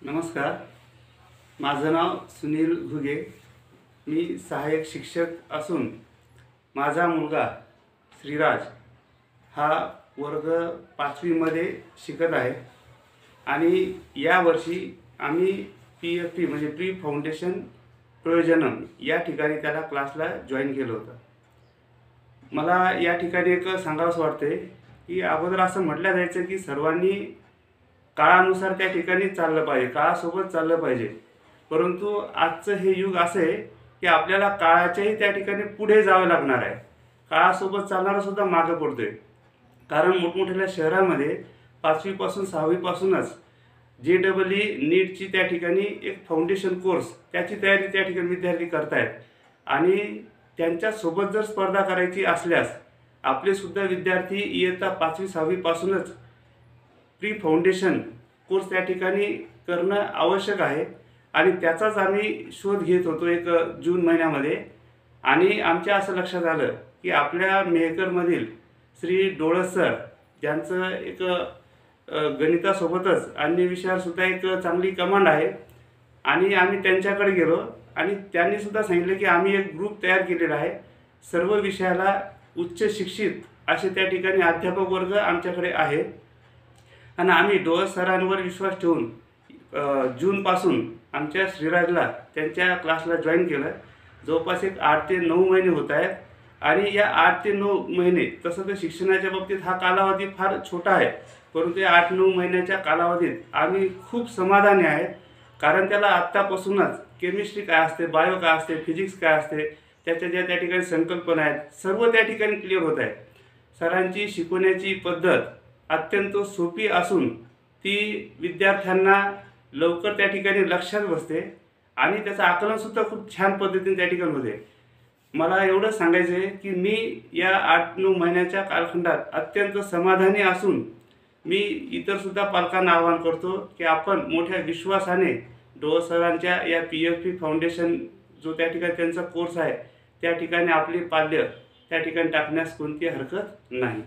नमस्कार, माझं नाव सुनील घुगे। मी सहाय्यक शिक्षक असून माझा मुलगा श्रीराज हा वर्ग 5वी मध्ये शिकत आहे आणि या वर्षी आम्ही PFP म्हणजे प्री फाउंडेशन प्रयोजनम या ठिकाणी त्याला क्लासला जॉईन केलं होतं। मला या ठिकाणी एक सांगावंसं वाटते की अगोदर असं म्हटलं जायचं की सर्वांनी काळानुसार त्या ठिकाणी चाललं पाहिजे, काळासोबत चाललं पाहिजे। परंतु आजचं हे युग असं आहे की आपल्याला काळाच्याही त्या ठिकाणी पुढे जावं लागणार आहे। काळासोबत चालणारा सुद्धा मागे पडतोय, कारण मोठमोठ्या शहरांमध्ये 5वी पासून 6वी पासूनच JEE नीटची त्या ठिकाणी एक फाउंडेशन कोर्स त्याची तयारी त्या ठिकाणी विद्यार्थी करतायत आणि त्यांच्यासोबत जर स्पर्धा करायची असल्यास आपले सुद्धा विद्यार्थी इयत्ता 5वी 6वी पासूनच प्री फाउंडेशन कोर्स त्या ठिकाणी करणं आवश्यक आहे आणि त्याचाच आम्ही शोध घेत होतो एक जून महिन्यामध्ये। आणि आमच्या असं लक्षात आलं की आपल्या मेहकरमधील श्री डोळस सर ज्यांचं एक गणितासोबतच अन्य विषयावर सुद्धा एक चांगली कमांड आहे आणि आम्ही त्यांच्याकडे गेलो आणि त्यांनी सुद्धा सांगितलं की आम्ही एक ग्रुप तयार केलेला आहे, सर्व विषयाला उच्च शिक्षित असे त्या ठिकाणी अध्यापक वर्ग आमच्याकडे आहे आणि आम्ही डोळस सरांवर विश्वास ठेवून जूनपासून आमच्या श्रीराजला त्यांच्या क्लासला जॉईन केलं। जवळपास एक 8 ते 9 महिने होत आहेत आणि या 8 ते 9 महिने तसं तर शिक्षणाच्या बाबतीत हा कालावधी फार छोटा आहे, परंतु या 8-9 महिन्याच्या कालावधीत आम्ही खूप समाधानी आहेत, कारण त्याला आत्तापासूनच केमिस्ट्री काय असते, बायो काय असते, फिजिक्स काय असते, त्याच्या ज्या त्या ठिकाणी संकल्पना आहेत सर्व त्या ठिकाणी क्लिअर होत आहे। सरांची शिकवण्याची पद्धत अत्यंत सोपी असून ती विद्यार्थ्यांना लवकर त्या ठिकाणी लक्षात बसते आणि त्याचं आकलनसुद्धा खूप छान पद्धतीने त्या ठिकाणी होते। मला एवढं सांगायचं आहे की मी या 8-9 महिन्याच्या कालखंडात अत्यंत समाधानी असून मी इतरसुद्धा पालकांना आवाहन करतो की आपण मोठ्या विश्वासाने डोळस सरांच्या या PFP फाउंडेशन जो त्या ठिकाणी त्यांचा कोर्स आहे त्या ठिकाणी आपले पाल्य त्या ठिकाणी टाकण्यास कोणती हरकत नाही।